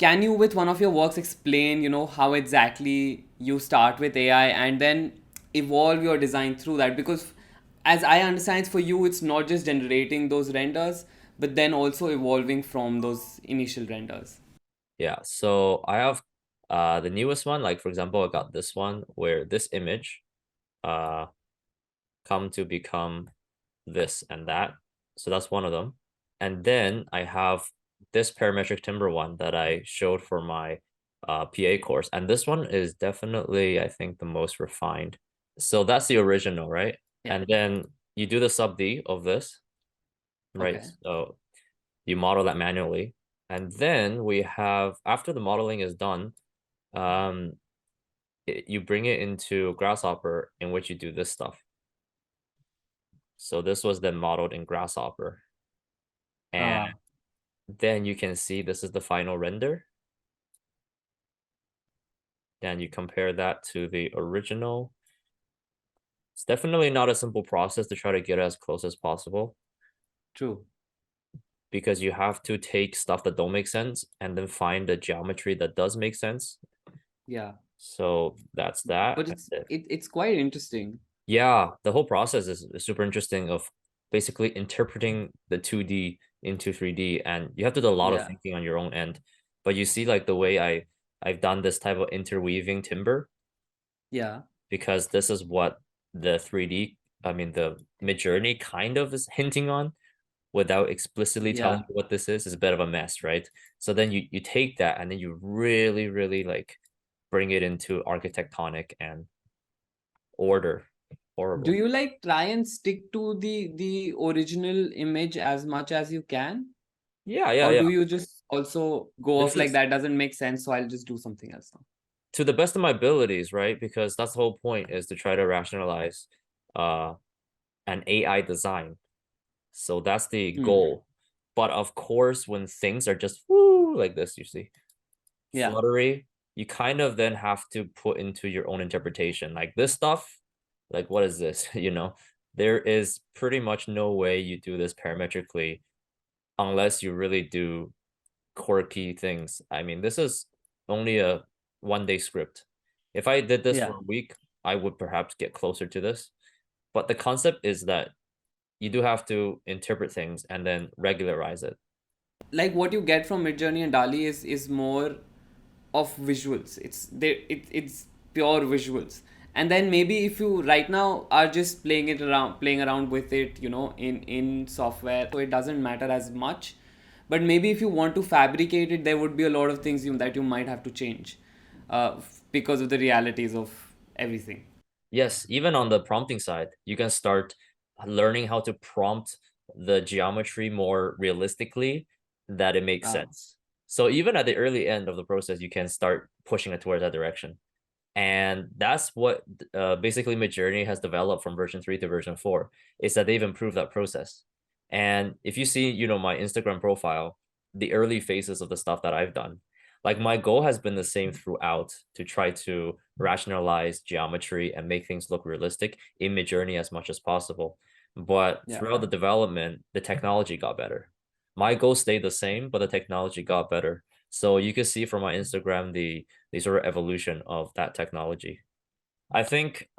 can you, with one of your works, explain, how exactly you start with AI and then evolve your design through that? Because as I understand, for you, it's not just generating those renders, but then also evolving from those initial renders. Yeah, so I have the newest one, like for example, I got this one where this image uh come to become this and that. So that's one of them. And then I have this parametric timber one that I showed for my PA course. And this one is definitely, I think, the most refined. So that's the original, right? Yeah. And then you do the sub D of this, right? Okay. So you model that manually. And then we have, after the modeling is done, um, you bring it into Grasshopper, in which you do this stuff. So this was then modeled in Grasshopper. And Uh, then you can see this is the final render. Then you compare that to the original. It's definitely not a simple process to try to get as close as possible True. because you have to take stuff that don't make sense and then find the geometry that does make sense. Yeah. So that's that. But it's quite interesting. Yeah, the whole process is super interesting of basically interpreting the 2D into 3D, and you have to do a lot of Yeah. thinking on your own end. But you see like the way I've done this type of interweaving timber Yeah. because this is what the 3D, I mean the Midjourney kind of is hinting on without explicitly telling Yeah. you what this is a bit of a mess, right? So then you take that and then you really, really like bring it into architectonic and order. Do Horrible. you like try and stick to the original image as much as you can? Yeah, yeah, Or yeah. do you just also go This off like is that doesn't make sense, so I'll just do something else now? to the best of my abilities, right? Because that's the whole point is to try to rationalize uh an AI design. So that's the Hmm. goal. But of course, when things are just woo like this, you see, Yeah. fluttery, you kind of then have to put into your own interpretation. Like this stuff, like what is this? There is pretty much no way you do this parametrically unless you really do quirky things. I mean, this is only a 1 day script. If I did this for Yeah. a week, I would perhaps get closer to this. But the concept is that you do have to interpret things and then regularize it. Like what you get from Midjourney and Dali is more of visuals. It's pure visuals. And then maybe if you right now are just playing around with it, in software, so it doesn't matter as much. But maybe if you want to fabricate it, there would be a lot of things that you might have to change, because of the realities of everything. Yes, even on the prompting side, you can start learning how to prompt the geometry more realistically that it makes Uh, sense. So even at the early end of the process, you can start pushing it towards that direction. And that's what basically Midjourney has developed from version 3 to version 4 is that they've improved that process. And if you see, my Instagram profile, the early phases of the stuff that I've done, like my goal has been the same throughout to try to rationalize geometry and make things look realistic in Midjourney as much as possible. But yeah. throughout the development, the technology got better. My goal stayed the same, but the technology got better. So you can see from my Instagram the sort of evolution of that technology. I think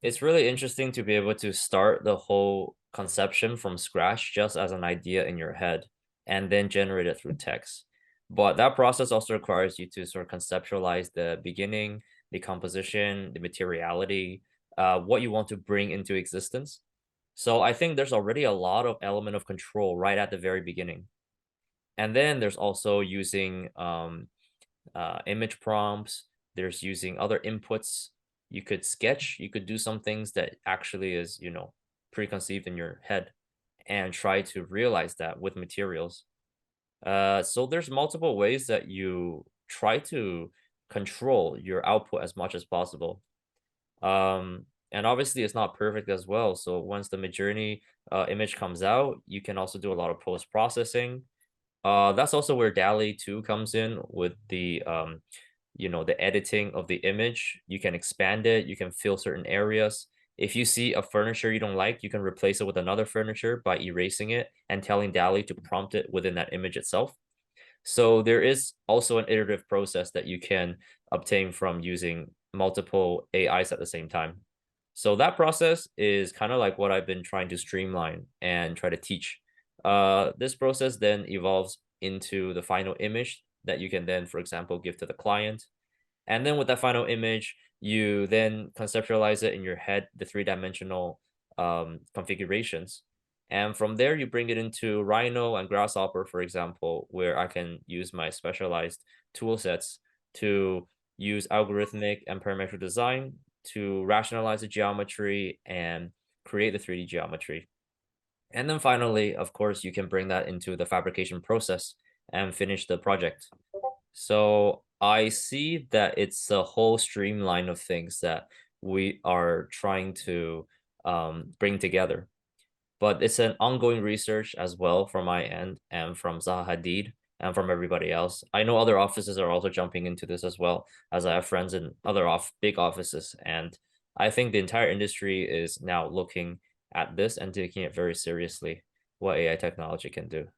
it's really interesting to be able to start the whole conception from scratch just as an idea in your head and then generate it through text. But that process also requires you to sort of conceptualize the beginning, the composition, the materiality, what you want to bring into existence. So I think there's already a lot of element of control right at the very beginning. And then there's also using image prompts. There's using other inputs. You could sketch. You could do some things that actually is, preconceived in your head and try to realize that with materials. So there's multiple ways that you try to control your output as much as possible. And obviously it's not perfect as well. So once the Midjourney image comes out, you can also do a lot of post processing. That's also where DALL-E 2 comes in with the editing of the image. You can expand it, you can fill certain areas. If you see a furniture you don't like, you can replace it with another furniture by erasing it and telling DALL-E to prompt it within that image itself. So there is also an iterative process that you can obtain from using multiple AIs at the same time. So that process is kind of like what I've been trying to streamline and try to teach. This process then evolves into the final image that you can then, for example, give to the client. And then with that final image, you then conceptualize it in your head, the three-dimensional configurations. And from there, you bring it into Rhino and Grasshopper, for example, where I can use my specialized tool sets to use algorithmic and parametric design to rationalize the geometry and create the 3D geometry. And then finally, of course, you can bring that into the fabrication process and finish the project. So I see that it's a whole streamline of things that we are trying to bring together. But it's an ongoing research as well from my end and from Zaha Hadid and from everybody else. I know other offices are also jumping into this as well, as I have friends in other big offices. And I think the entire industry is now looking at this and taking it very seriously, what AI technology can do.